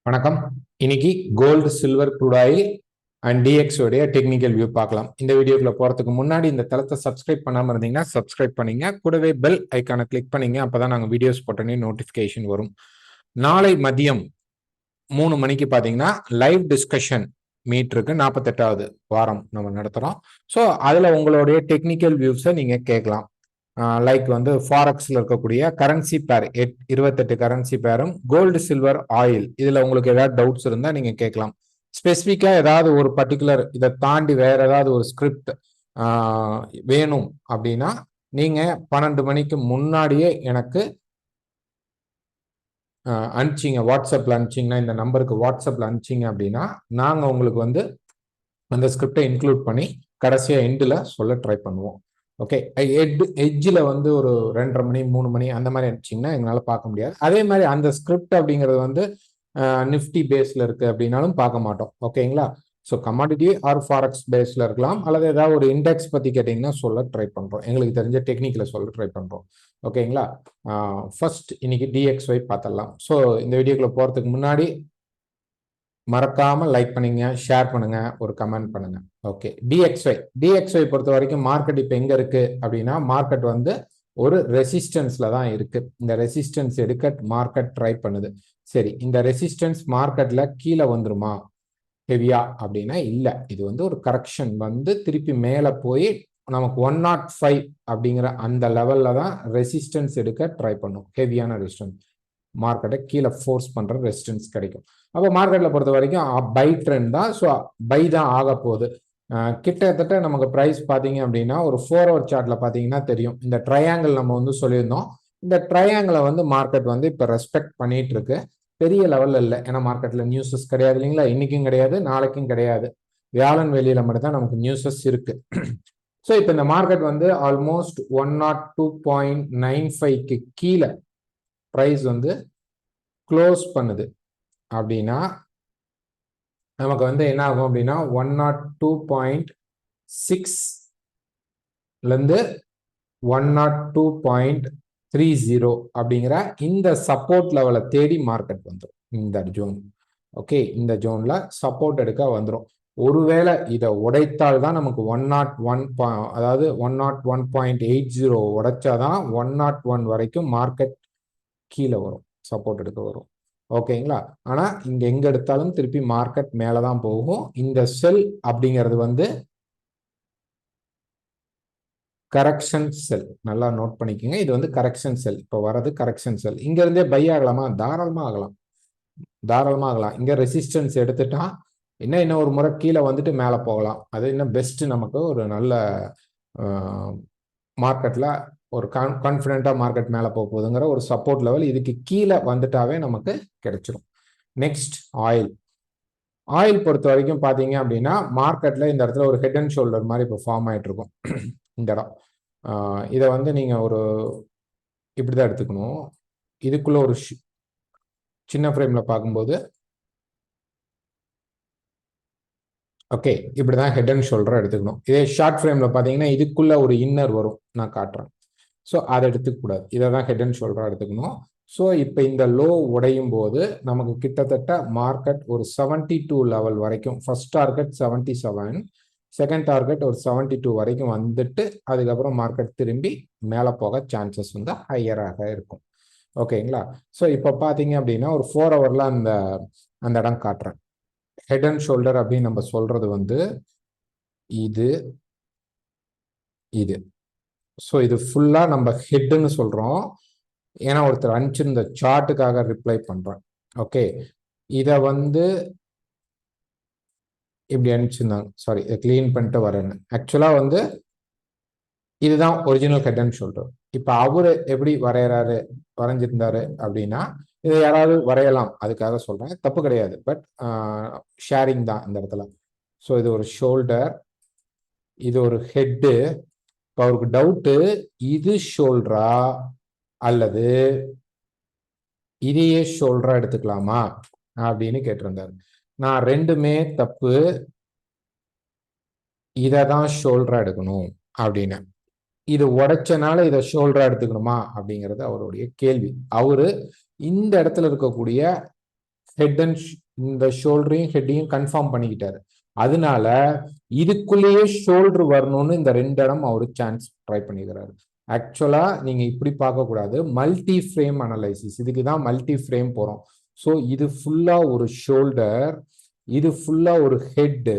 வணக்கம். இன்னைக்கு gold, silver, crude oil and DXY உடைய டெக்னிக்கல் வியூ பார்க்கலாம். இந்த வீடியோக்குள்ள போறதுக்கு முன்னாடி இந்த தளத்தை சப்ஸ்கிரைப் பண்ணாம இருந்தீங்கன்னா சப்ஸ்கிரைப் பண்ணீங்க, கூடவே பெல் ஐக்கானை கிளிக் பண்ணீங்க. அப்பதான் நாங்கள் வீடியோஸ் போட்டோன்னே நோட்டிஃபிகேஷன் வரும். நாளை மதியம் 3 மணிக்கு பார்த்தீங்கன்னா லைவ் டிஸ்கஷன் மீட் இருக்கு. 48வது வாரம் நம்ம நடத்துறோம். ஸோ அதுல உங்களுடைய டெக்னிக்கல் வியூஸை நீங்க கேட்கலாம். லைக் வந்து ஃபாரெக்ஸ்ல இருக்கக்கூடிய கரன்சி பேர் 28 கரன்சி பேரும் கோல்டு, சில்வர், ஆயில் இதுல உங்களுக்கு ஏதாவது டவுட்ஸ் இருந்தா நீங்க கேட்கலாம். ஸ்பெசிஃபிக்கா ஏதாவது ஒரு பர்டிகுலர் இதை தாண்டி வேற ஏதாவது ஒரு ஸ்கிரிப்ட் வேணும் அப்படின்னா நீங்க 12 மணிக்கு முன்னாடியே எனக்கு அனுப்பிச்சிங்க. வாட்ஸ்அப்ல அனுப்பிச்சிங்கன்னா, இந்த நம்பருக்கு வாட்ஸ்அப்ல அனுப்பிச்சிங்க அப்படின்னா நாங்க உங்களுக்கு வந்து அந்த ஸ்கிரிப்டை இன்க்ளூட் பண்ணி கடைசியா எண்டில் சொல்ல ட்ரை பண்ணுவோம். ஓகே, எட்ஜில் வந்து ஒரு 2:30 மணி 3 மணி அந்த மாதிரி அனுப்பிச்சிங்கன்னா எங்களால் பார்க்க முடியாது. அதே மாதிரி அந்த ஸ்கிரிப்ட் அப்படிங்கிறது வந்து நிஃப்டி பேஸில் இருக்குது அப்படின்னாலும் பார்க்க மாட்டோம். ஓகேங்களா? ஸோ கமாடிட்டி ஆர் ஃபாரெக்ஸ் பேஸில் இருக்கலாம், அல்லது ஏதாவது ஒரு இண்டெக்ஸ் பற்றி கேட்டிங்கன்னா சொல்ல ட்ரை பண்ணுறோம். எங்களுக்கு தெரிஞ்ச டெக்னிக்கில் சொல்ல ட்ரை பண்ணுறோம். ஓகேங்களா? ஃபர்ஸ்ட் இன்னைக்கு DXY பார்த்துடலாம். ஸோ இந்த வீடியோக்குள்ள போகிறதுக்கு முன்னாடி மறக்காம லைக் பண்ணுங்க, ஷேர் பண்ணுங்க, ஒரு கமெண்ட் பண்ணுங்க. ஓகே, DXY பொறுத்த வரைக்கும் மார்க்கெட் இப்போ எங்க இருக்கு அப்படின்னா, மார்க்கெட் வந்து ஒரு ரெசிஸ்டன்ஸ்ல தான் இருக்கு. இந்த ரெசிஸ்டன்ஸ் எடுக்க மார்க்கெட் ட்ரை பண்ணுது. சரி, இந்த ரெசிஸ்டன்ஸ் மார்க்கெட்ல கீழே வந்துருமா ஹெவியா அப்படின்னா இல்ல. இது வந்து ஒரு கரெக்ஷன் வந்து திருப்பி மேல போய் நமக்கு 105 அப்படிங்கிற அந்த லெவல்ல தான் ரெசிஸ்டன்ஸ் எடுக்க ட்ரை பண்ணும். ஹெவியான ரெசிஸ்டன்ஸ் மார்க்கெட்டை கீழே ஃபோர்ஸ் பண்ற ரெசிஸ்டன்ஸ் கிடைக்கும். அப்போ மார்க்கெட்ல பொறுத்த வரைக்கும் பை ட்ரெண்ட் தான். ஸோ பை தான் ஆக போகுது. கிட்டத்தட்ட நமக்கு ப்ரைஸ் பார்த்தீங்க அப்படின்னா ஒரு 4 hour சார்ட்ல பார்த்தீங்கன்னா தெரியும். இந்த ட்ரையாங்கிள் நம்ம வந்து சொல்லியிருந்தோம். இந்த ட்ரையாங்கிளை வந்து மார்க்கெட் வந்து இப்போ ரெஸ்பெக்ட் பண்ணிட்டு இருக்கு. பெரிய லெவலில் இல்லை, ஏன்னா மார்க்கெட்ல நியூஸஸ் கிடையாது இல்லைங்களா? இன்னைக்கும் கிடையாது, நாளைக்கும் கிடையாது. வியாழன் வெளியில மட்டும் தான் நமக்கு நியூஸஸ் இருக்கு. ஸோ இப்போ இந்த மார்க்கெட் வந்து ஆல்மோஸ்ட் 102.95க்கு கீழே ப்ரைஸ் வந்து க்ளோஸ் பண்ணுது அப்படின்னா நமக்கு வந்து என்ன ஆகும் அப்படின்னா 102.6 102.30 அப்படிங்கிற இந்த சப்போர்ட் லெவலை தேடி மார்க்கெட் வந்துடும். இந்த ஜோன், ஓகே, இந்த ஜோன்ல சப்போர்ட் எடுக்க வந்துடும். ஒருவேளை இதை உடைத்தால் தான் நமக்கு 101 அதாவது 101.80 உடைச்சாதான் 101 வரைக்கும் மார்க்கெட் கீழே வரும், சப்போர்ட் எடுக்க வரும். ஓகேங்களா? ஆனா இங்க எங்க எடுத்தாலும் திருப்பி மார்க்கெட் மேலதான் போகும். இந்த செல் அப்படிங்கிறது வந்து கரெக்ஷன் செல், நல்லா நோட் பண்ணிக்கோங்க. இது வந்து கரெக்ஷன் செல். இப்போ வர்றது கரெக்ஷன் செல். இங்க இருந்தே பை ஆகலாமா? தாராளமா ஆகலாம், தாராளமா ஆகலாம். இங்க ரெசிஸ்டன்ஸ் எடுத்துட்டா இன்னும் ஒரு முறை கீழே வந்துட்டு மேலே போகலாம். அது இன்னும் பெஸ்ட். நமக்கு ஒரு நல்ல மார்க்கெட்ல ஒரு கான்ஃபிடென்ட்டா மார்க்கெட் மேலே போக போகுதுங்கிற ஒரு சப்போர்ட் லெவல் இதுக்கு கீழே வந்துட்டாவே நமக்கு கிடைச்சிடும். நெக்ஸ்ட் ஆயில் பொறுத்த வரைக்கும் பார்த்தீங்க அப்படின்னா மார்க்கெட்ல இந்த இடத்துல ஒரு ஹெட் அண்ட் ஷோல்டர் மாதிரி இப்போ ஃபார்ம் ஆயிட்டு இருக்கும். இந்த இடம் இதை வந்து நீங்க ஒரு இப்படிதான் எடுத்துக்கணும். இதுக்குள்ள ஒரு சின்ன ஃப்ரேம்ல பார்க்கும்போது ஓகே, இப்படிதான் ஹெட் அண்ட் ஷோல்டர் எடுத்துக்கணும். இதே ஷார்ட் ஃப்ரேம்ல பார்த்தீங்கன்னா இதுக்குள்ள ஒரு இன்னர் வரும், நான் காட்டுறேன். ஸோ அதை எடுத்துக்கூடாது, இதை தான் ஹெட் அண்ட் ஷோல்டராக எடுத்துக்கணும். ஸோ இப்போ இந்த லோ உடையும் போது நமக்கு கிட்டத்தட்ட மார்க்கெட் ஒரு 72 லெவல் வரைக்கும், ஃபர்ஸ்ட் டார்கெட் 77, செகண்ட் டார்கெட் ஒரு 72 வரைக்கும் வந்துட்டு அதுக்கப்புறம் மார்க்கெட் திரும்பி மேலே போக சான்சஸ் வந்து ஹையராக இருக்கும். ஓகேங்களா? ஸோ இப்போ பார்த்தீங்க அப்படின்னா ஒரு 4 hourல அந்த இடம் காட்டுறேன். ஹெட் அண்ட் ஷோல்டர் அப்படின்னு நம்ம சொல்றது வந்து இது இது. ஸோ இது ஃபுல்லா நம்ம ஹெட்னு சொல்றோம், ஏன்னா ஒருத்தர் அனுப்பிச்சிருந்த சார்ட்டுக்காக ரிப்ளை பண்றேன். ஓகே, இதை வந்து இப்படி அனுப்பிச்சிருந்தாங்க. சாரி, இதை கிளீன் பண்ணிட்டு வரேன்னு. ஆக்சுவலா வந்து இதுதான் ஒரிஜினல் ஹெட் அண்ட் ஷோல்டர். இப்போ அவரு எப்படி வரைஞ்சிருந்தாரு அப்படின்னா இதை யாராவது வரையலாம், அதுக்காக சொல்றேன், தப்பு கிடையாது. பட் ஷேரிங் தான் இந்த இடத்துல. ஸோ இது ஒரு ஷோல்டர், இது ஒரு ஹெட்டு. இப்போ அவருக்கு டவுட்டு, இது ஷோல்டரா அல்லது இதையே ஷோல்டரா எடுத்துக்கலாமா அப்படின்னு கேட்டிருந்தாரு. நான் ரெண்டுமே தப்பு, இதை தான் ஷோல்டரா எடுக்கணும் அப்படின்னு. இது உடைச்சனால இதை ஷோல்டரா எடுத்துக்கணுமா அப்படிங்கிறது அவருடைய கேள்வி. அவரு இந்த இடத்துல இருக்கக்கூடிய ஹெட் அண்ட் இந்த ஷோல்டரையும் ஹெட்டையும் கன்ஃபார்ம் பண்ணிக்கிட்டாரு. அதனால இதுக்குள்ளேயே ஷோல்டர் வரணும்னு இந்த 2 இடம் அவரு சான்ஸ் ட்ரை பண்ணிக்கிறாரு. ஆக்சுவலா நீங்க இப்படி பார்க்க கூடாது, மல்டி ஃப்ரேம் அனலைசிஸ், இதுக்கு தான் மல்டி ஃப்ரேம் போறோம். ஸோ இது ஃபுல்லா ஒரு ஷோல்டர், இது ஃபுல்லா ஒரு ஹெட்.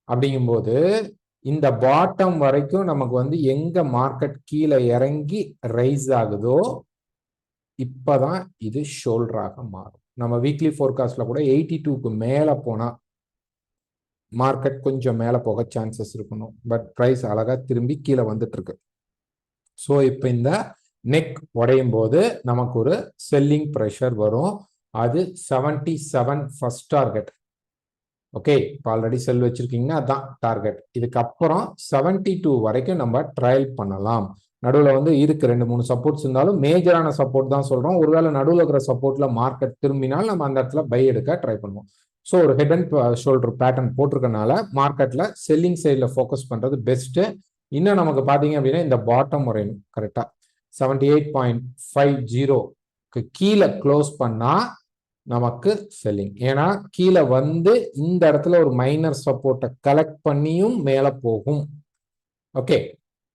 அப்படிங்கும்போது இந்த பாட்டம் வரைக்கும் நமக்கு வந்து எங்க மார்க்கெட் கீழே இறங்கி ரைஸ் ஆகுதோ இப்பதான் இது ஷோல்டராக மாறும். நம்ம வீக்லி ஃபோர்காஸ்ட்ல கூட 82க்கு மேல போனா மார்க்கெட் கொஞ்சம் மேல போக சான்சஸ் இருக்கணும். பட் பிரைஸ் அழகா திரும்பி கீழே வந்துட்டு இருக்கு. ஸோ இப்போ இந்த நெக் உடையும் போது நமக்கு ஒரு செல்லிங் ப்ரெஷர் வரும். அது 77 ஃபர்ஸ்ட் டார்கெட். ஓகே, இப்போ ஆல்ரெடி செல் வச்சிருக்கீங்கன்னா அதான் டார்கெட். இதுக்கப்புறம் 72 வரைக்கும் நம்ம ட்ரையல் பண்ணலாம். நடுவில் வந்து இருக்கு 2-3 சப்போர்ட்ஸ் இருந்தாலும் மேஜரான சப்போர்ட் தான் சொல்றோம். ஒருவேளை நடுவில் இருக்கிற சப்போர்ட்ல மார்க்கெட் திரும்பினால் நம்ம அந்த இடத்துல பை எடுக்க ட்ரை பண்ணுவோம். ஸோ ஒரு ஹெட் அண்ட் ஷோல்டர் பேட்டர்ன் போட்டிருக்கனால மார்க்கெட்ல செல்லிங் சைடில் ஃபோக்கஸ் பண்றது பெஸ்ட். இன்னும் நமக்கு பார்த்தீங்க அப்படின்னா இந்த பாட்டம் வரையணும் கரெக்டா 78.50க்கு கீழே க்ளோஸ் பண்ணா நமக்கு செல்லிங். ஏன்னா கீழே வந்து இந்த இடத்துல ஒரு மைனர் சப்போர்ட்டை கலெக்ட் பண்ணியும் மேலே போகும். ஓகே,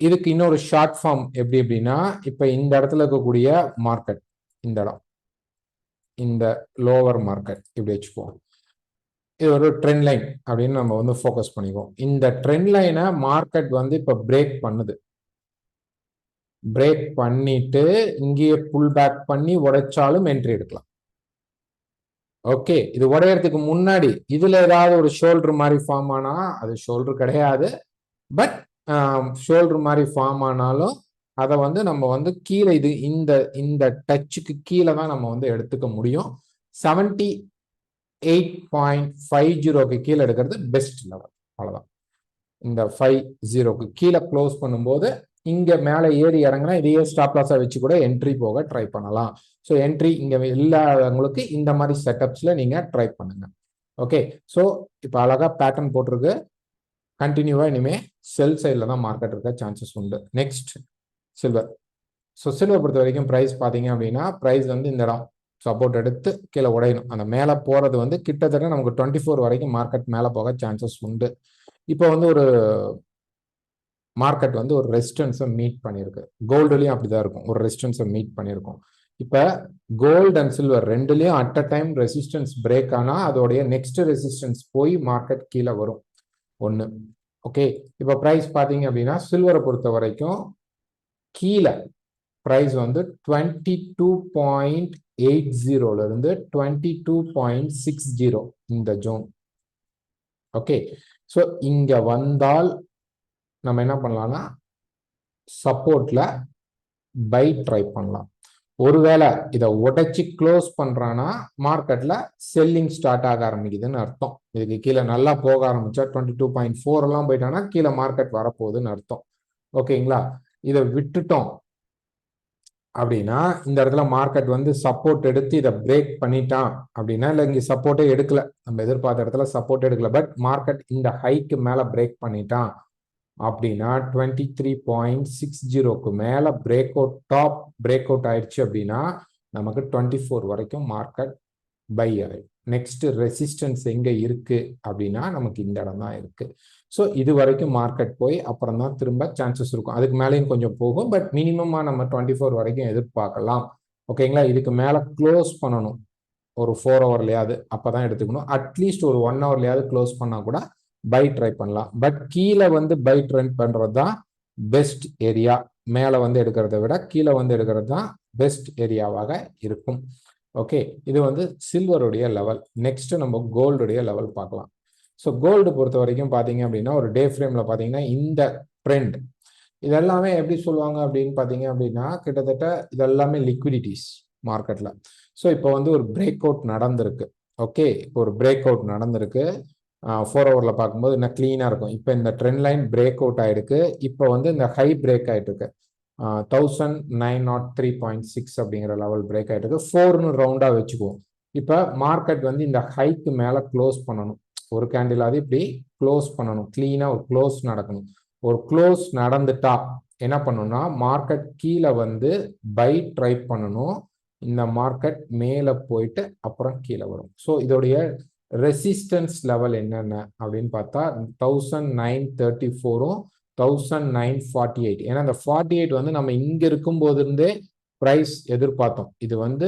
இதுக்கு இன்னொரு ஷார்ட் ஃபார்ம் எப்படி அப்படின்னா, இப்ப இந்த இடத்துல இருக்கக்கூடிய மார்க்கெட், இந்த இடம், இந்த லோவர் மார்க்கெட் இப்படி வச்சுக்குவோம். இது ஒரு ட்ரெண்ட் லைன் அப்படின்னு நம்ம வந்து ஃபோக்கஸ் பண்ணிக்குவோம். இந்த ட்ரெண்ட் லைனை மார்க்கெட் வந்து இப்ப பிரேக் பண்ணுது. பிரேக் பண்ணிட்டு இங்கேயே புல் பேக் பண்ணி உடைச்சாலும் என்ட்ரி எடுக்கலாம். ஓகே, இது உடையறதுக்கு முன்னாடி இதுல ஏதாவது ஒரு ஷோல்டர் மாதிரி ஃபார்ம் ஆனா அது ஷோல்டர் கிடையாது. பட் ஷோல்டர் மாதிரி ஃபார்ம் ஆனாலும் அதை வந்து நம்ம வந்து கீழே இது இந்த டச்சுக்கு கீழே தான் நம்ம வந்து எடுத்துக்க முடியும். 78.50க்கு கீழே எடுக்கிறது பெஸ்ட் லெவல். அவ்வளவுதான். இந்த 50க்கு கீழே க்ளோஸ் பண்ணும்போது இங்க மேலே ஏறி இறங்கினா இதையே ஸ்டாப் லாஸா வச்சு கூட என்ட்ரி போக ட்ரை பண்ணலாம். ஸோ என்ட்ரி இங்க இல்லாதவங்களுக்கு இந்த மாதிரி செட்டப்ஸ்ல நீங்க ட்ரை பண்ணுங்க. ஓகே, ஸோ இப்போ அழகா பேட்டர்ன் போட்டிருக்கு. கண்டினியூவா இனிமே செல் சைடில் தான் மார்க்கெட் இருக்க சான்சஸ் உண்டு. Next silver. ஸோ சில்வர் பொறுத்த வரைக்கும் ப்ரைஸ் பார்த்தீங்க அப்படின்னா ப்ரைஸ் வந்து இந்த இடம் சப்போர்ட் எடுத்து கீழே உடையணும். அந்த மேலே போகிறது வந்து கிட்டத்தட்ட நமக்கு 24 வரைக்கும் மார்க்கெட் மேலே போக சான்சஸ் உண்டு. இப்போ வந்து ஒரு மார்க்கெட் வந்து ஒரு ரெசிஸ்டன்ஸை மீட் பண்ணியிருக்கு. கோல்டுலையும் அப்படிதான் இருக்கும், ஒரு ரெசிஸ்டன்ஸை மீட் பண்ணியிருக்கும். இப்போ கோல்டு அண்ட் சில்வர் ரெண்டுலையும் at a time resistance break ஆனால் அதோடைய நெக்ஸ்ட் ரெசிஸ்டன்ஸ் போய் மார்க்கெட் கீழே வரும் ஒன்று. ஓகே, இப்போ ப்ரைஸ் பார்த்தீங்க அப்படின்னா சில்வரை பொறுத்த வரைக்கும் கீழே ப்ரைஸ் வந்து 22.80 இருந்து 22.60 இந்த ஜோன். ஓகே, ஸோ இங்க வந்தால் நம்ம என்ன பண்ணலாம்னா சப்போர்ட்ல பை ட்ரை பண்ணலாம். ஒருவேளை இதை உடைச்சி க்ளோஸ் பண்றானா மார்க்கெட்ல செல்லிங் ஸ்டார்ட் ஆக ஆரம்பிக்குதுன்னு அர்த்தம். இதுக்கு கீழே நல்லா போக ஆரம்பிச்சா 22.4 எல்லாம் போயிட்டானா கீழே மார்க்கெட் வரப்போகுதுன்னு அர்த்தம். ஓகேங்களா, இதை விட்டுட்டோம் அப்படின்னா இந்த இடத்துல மார்க்கெட் வந்து சப்போர்ட் எடுத்து இதை பிரேக் பண்ணிட்டான் அப்படின்னா, இல்லை இங்கே சப்போர்ட்டே எடுக்கல, நம்ம எதிர்பார்த்த இடத்துல சப்போர்ட் எடுக்கல, பட் மார்க்கெட் இந்த ஹைக்கு மேல பிரேக் பண்ணிட்டான் அப்படின்னா 23.60க்கு மேல break out, top break out ஆயிடுச்சு அப்படின்னா நமக்கு 24 வரைக்கும் மார்க்கெட் பை ஆயிடும். நெக்ஸ்ட் ரெசிஸ்டன்ஸ் எங்க இருக்கு அப்படின்னா நமக்கு இந்த இடம் தான் இருக்கு. ஸோ இது வரைக்கும் மார்க்கெட் போய் அப்புறம் தான் திரும்ப சான்சஸ் இருக்கும். அதுக்கு மேலேயும் கொஞ்சம் போகும், பட் மினிமமா நம்ம 24 வரைக்கும் எதிர்பார்க்கலாம். ஓகேங்களா, இதுக்கு மேல க்ளோஸ் பண்ணணும் ஒரு 4 ஹவர்லையாவது, அப்பதான் எடுத்துக்கணும். அட்லீஸ்ட் ஒரு 1 ஹவர்லையாவது க்ளோஸ் பண்ணா கூட பை ட்ரை பண்ணலாம். பட் கீழே வந்து பை ட்ரெண்ட் பண்றது தான் பெஸ்ட் ஏரியா. மேலே வந்து எடுக்கிறத விட கீழே வந்து எடுக்கிறது தான் பெஸ்ட் ஏரியாவாக இருக்கும். ஓகே, இது வந்து சில்வருடைய லெவல். நெக்ஸ்ட் நம்ம கோல்டுடைய லெவல் பார்க்கலாம். ஸோ கோல்டு பொறுத்த வரைக்கும் பார்த்தீங்க அப்படின்னா ஒரு டே ஃப்ரேம்ல பார்த்தீங்கன்னா இந்த ட்ரெண்ட் இதெல்லாமே எப்படி சொல்லுவாங்க அப்படின்னு பார்த்தீங்க அப்படின்னா கிட்டத்தட்ட இதெல்லாமே லிக்விடிட்டிஸ் மார்க்கெட்ல. ஸோ இப்போ வந்து ஒரு பிரேக் அவுட் நடந்திருக்கு. ஓகே, இப்போ ஒரு பிரேக் அவுட் நடந்திருக்கு. 4 ஹவர்ல பார்க்கும்போது இன்னும் கிளீனா இருக்கும். இப்போ இந்த ட்ரெண்ட் லைன் பிரேக் அவுட் ஆயிருக்கு. இப்போ வந்து இந்த ஹை பிரேக் ஆயிட்டு இருக்கு. 1903.6 அப்படிங்கிற லெவல் பிரேக் ஆயிட்டு இருக்கு. 4ன்னு ரவுண்டா வச்சுக்குவோம். இப்போ மார்க்கெட் வந்து இந்த ஹைக்கு மேல க்ளோஸ் பண்ணணும். ஒரு கேண்டில் அது இப்படி க்ளோஸ் பண்ணணும், கிளீனா ஒரு க்ளோஸ் நடக்கணும். ஒரு க்ளோஸ் நடந்துட்டா என்ன பண்ணணும்னா மார்க்கெட் கீழே வந்து பை ட்ரை பண்ணணும். இந்த மார்க்கெட் மேலே போயிட்டு அப்புறம் கீழே வரும். ஸோ இதோடைய ரெசிஸ்டன்ஸ் லெவல் என்னென்ன அப்படின்னு பார்த்தா 1934 1948. ஏன்னா இந்த 48 வந்து நம்ம இங்க இருக்கும் போது இருந்தே பிரைஸ் எதிர்பார்த்தோம். இது வந்து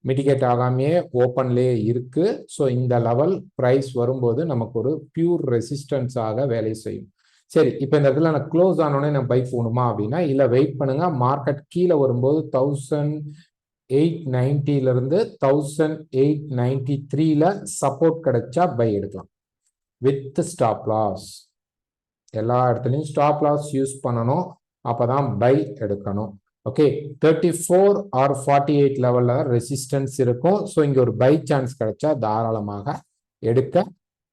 மிட்டிகேட் ஆகாமையே ஓப்பன்லேயே இருக்கு. ஸோ இந்த லெவல் பிரைஸ் வரும்போது நமக்கு ஒரு பியூர் ரெசிஸ்டன்ஸ் ஆக வேலை செய்யும். சரி, இப்போ இந்த இடத்துல நான் க்ளோஸ் ஆனோடனே நான் பை போகணுமா அப்படின்னா இல்லை, வெயிட் பண்ணுங்க. மார்க்கெட் கீழே வரும்போது 1890 1893 சப்போர்ட் கிடைச்சா பை எடுக்கலாம் வித் ஸ்டாப் லாஸ். எல்லா இடத்துலையும் ஸ்டாப் லாஸ் யூஸ் பண்ணணும், அப்பதான் பை எடுக்கணும். ஓகே, 34 ஆர் 48 லெவல்ல ரெசிஸ்டன்ஸ் இருக்கும். ஸோ இங்க ஒரு பை சான்ஸ் கிடைச்சா தாராளமாக எடுக்க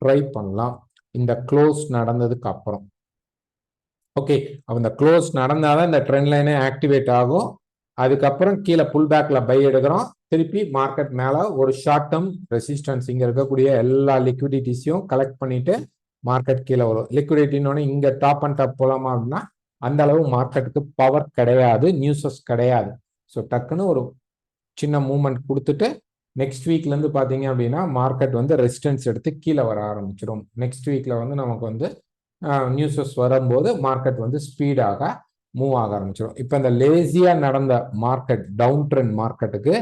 ட்ரை பண்ணலாம் இந்த க்ளோஸ் நடந்ததுக்கு அப்புறம். ஓகே, அந்த க்ளோஸ் நடந்தாதான் இந்த ட்ரெண்ட் லைனே ஆக்டிவேட் ஆகும். அதுக்கப்புறம் கீழே புல் பேக்ல பை எடுக்கிறோம். திருப்பி மார்க்கெட் மேல ஒரு ஷார்ட் டேர்ம் ரெசிஸ்டன்ஸ் இங்க இருக்கக்கூடிய எல்லா லிக்விடிட்டிஸையும் கலெக்ட் பண்ணிட்டு மார்க்கெட் கீழே வரும். லிக்விடிட்டின்னு இங்க டாப் அண்ட் டாப் போலாமா அப்படின்னா அந்த அளவு மார்க்கெட்டுக்கு பவர் கிடையாது, நியூஸஸ் கிடையாது. ஸோ டக்குன்னு ஒரு சின்ன மூவ்மெண்ட் கொடுத்துட்டு நெக்ஸ்ட் வீக்ல இருந்து பாத்தீங்க அப்படின்னா மார்க்கெட் வந்து ரெசிஸ்டன்ஸ் எடுத்து கீழே வர ஆரம்பிச்சிடும். நெக்ஸ்ட் வீக்ல வந்து நமக்கு வந்து நியூஸஸ் வரும்போது மார்க்கெட் வந்து ஸ்பீடாக மூவ் ஆக ஆரம்பிச்சிடும். இப்போ இந்த லேசியா நடந்த மார்க்கெட் டவுன் ட்ரெண்ட் மார்க்கெட்டுக்கு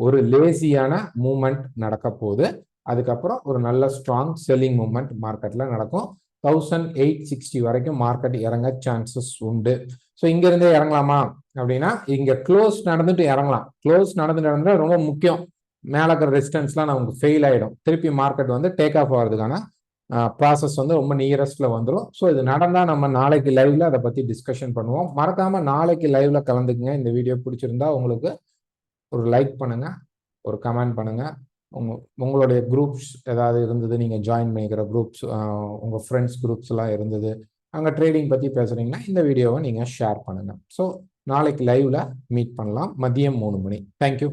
ஒரு லேசியான மூவ்மெண்ட் நடக்க போகுது. அதுக்கப்புறம் ஒரு நல்ல ஸ்ட்ராங் செல்லிங் மூவ்மெண்ட் மார்க்கெட்ல நடக்கும். 1860 வரைக்கும் மார்க்கெட் இறங்க சான்சஸ் உண்டு. ஸோ இங்க இருந்தே இறங்கலாமா அப்படின்னா இங்க க்ளோஸ் நடந்துட்டு இறங்கலாம். க்ளோஸ் நடந்துட்டு ரொம்ப முக்கியம். மேல இருக்கிற ரெசிஸ்டன்ஸ்லாம் நமக்கு ஃபெயில் ஆயிடும். திருப்பி மார்க்கெட் வந்து டேக் ஆஃப் ஆகிறதுக்கான ப்ராசஸ் வந்து ரொம்ப நியரஸ்ட்ல வந்துடும். ஸோ இது நடந்தா நம்ம நாளைக்கு லைவ்ல அதை பத்தி டிஸ்கஷன் பண்ணுவோம். மறக்காம நாளைக்கு லைவ்ல கலந்துக்குங்க. இந்த வீடியோ பிடிச்சிருந்தா உங்களுக்கு ஒரு லைக் பண்ணுங்க, ஒரு கமெண்ட் பண்ணுங்க. உங்களுடைய குரூப்ஸ் ஏதாவது இருந்தது, நீங்க ஜாயின் பண்ணிக்கிற குரூப்ஸ், உங்க ஃப்ரெண்ட்ஸ் குரூப்ஸ் எல்லாம் இருந்தது, அங்க ட்ரேடிங் பத்தி பேசுறீங்கன்னா இந்த வீடியோவை நீங்க ஷேர் பண்ணுங்க. ஸோ நாளைக்கு லைவ்ல மீட் பண்ணலாம் மதியம் 3 மணி. தேங்க்யூ.